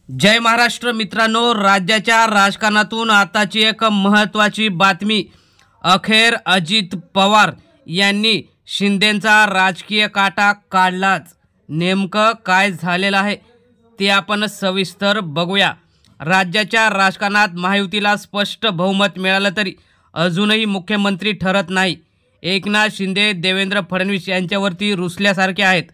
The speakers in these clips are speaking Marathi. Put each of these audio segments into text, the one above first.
जय महाराष्ट्र मित्रांनो, राज्याच्या राजकारणातून आताची एक महत्त्वाची बातमी। अखेर अजित पवार यांनी शिंदेंचा राजकीय काटा काढलाच। नेमकं काय झालेलं आहे ते आपण सविस्तर बघूया। राज्याच्या राजकारणात महायुतीला स्पष्ट बहुमत मिळालं तरी अजूनही मुख्यमंत्री ठरत नाही। एकनाथ शिंदे देवेंद्र फडणवीस यांच्यावरती रुसल्यासारखे आहेत।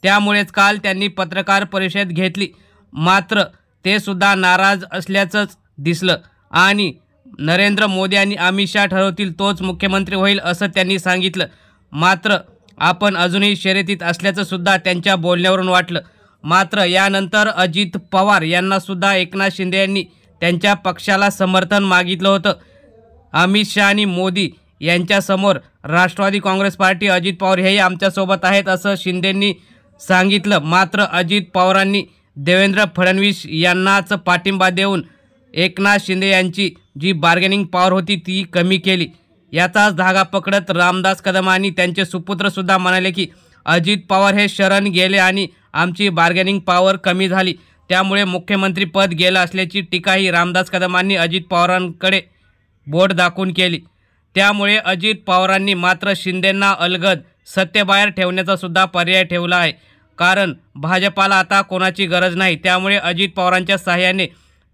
त्यामुळेच काल त्यांनी पत्रकार परिषद घेतली, मात्र ते सुद्धा नाराज असल्याचंच दिसलं आणि नरेंद्र मोदी आणि अमित शहा ठरवतील तोच मुख्यमंत्री होईल असं त्यांनी सांगितलं। मात्र आपण अजूनही शर्यतीत असल्याचं सुद्धा त्यांच्या बोलण्यावरून वाटलं। मात्र यानंतर अजित पवार यांना सुद्धा एकनाथ शिंदे यांनी त्यांच्या पक्षाला समर्थन मागितलं होतं। अमित शहा आणि मोदी यांच्यासमोर राष्ट्रवादी काँग्रेस पार्टी अजित पवार हेही आमच्यासोबत आहेत असं शिंदेंनी सांगितलं। मात्र अजित पवारांनी देवेंद्र फडणवीस यांनाच पाठिंबा देऊन एकनाथ शिंदे यांची जी बार्गेनिंग पॉवर होती ती कमी केली। याचाच धागा पकडत रामदास कदम आणि त्यांचे सुपुत्र सुद्धा म्हणाले की अजित पवार हे शरण गेले आणि आमची बार्गेनिंग पॉवर कमी झाली, त्यामुळे मुख्यमंत्री पद गेलं असल्याची टीकाही रामदास कदमांनी अजित पवारांकडे बोट दाखवून केली। त्यामुळे अजित पवारांनी मात्र शिंदेंना अलगद सत्तेबाहेर ठेवण्याचा सुद्धा पर्याय ठेवला आहे, कारण भाजपाला आता कोणाची गरज नाही। त्यामुळे अजित पवारांच्या सहाय्याने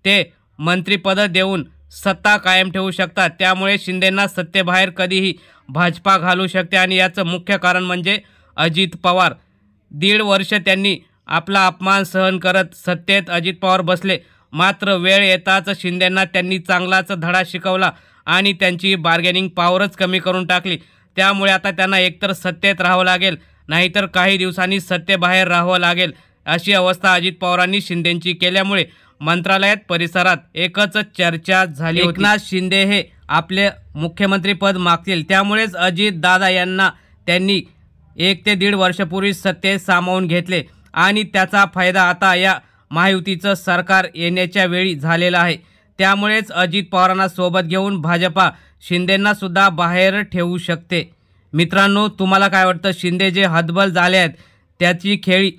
ते मंत्रिपद देऊन सत्ता कायम ठेवू शकतात। त्यामुळे शिंदेंना सत्तेबाहेर कधीही भाजपा घालू शकते आणि याचं मुख्य कारण म्हणजे अजित पवार। 1.5 वर्ष त्यांनी आपला अपमान सहन करत सत्तेत अजित पवार बसले, मात्र वेळ येताच शिंदेंना त्यांनी चांगलाच धडा शिकवला आणि त्यांची बार्गेनिंग पॉवरच कमी करून टाकली। त्यामुळे आता त्यांना एकतर सत्तेत राहावं लागेल, नाहीतर काही दिवसांनी सत्तेबाहेर राहावं लागेल अशी अवस्था अजित पवारांनी शिंदेंची केल्यामुळे मंत्रालयात परिसरात एकच चर्चा झाली होती। एकनाथ शिंदे हे आपले मुख्यमंत्रीपद मागतील, त्यामुळेच अजित दादा यांना त्यांनी 1 ते 1.5 वर्षापूर्वी सत्तेत सामावून घेतले आणि त्याचा फायदा आता या महायुतीचं सरकार येण्याच्या वेळी झालेला आहे। त्यामुळेच अजित पवारांना सोबत घेऊन भाजपा शिंदेंना सुद्धा बाहेर ठेवू शकते। मित्रांनो, तुम्हाला काय वाटतं? शिंदे जे हतबल झाले आहेत त्याची खेळी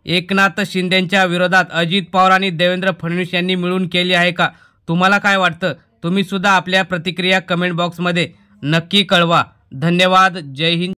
एकनाथ शिंदेंच्या विरोधात अजित पवार आणि देवेंद्र फडणवीस यांनी मिळून केली आहे का? तुम्हाला काय वाटतं? तुम्ही सुद्धा आपल्या प्रतिक्रिया कमेंट बॉक्समध्ये नक्की कळवा। धन्यवाद। जय हिंद।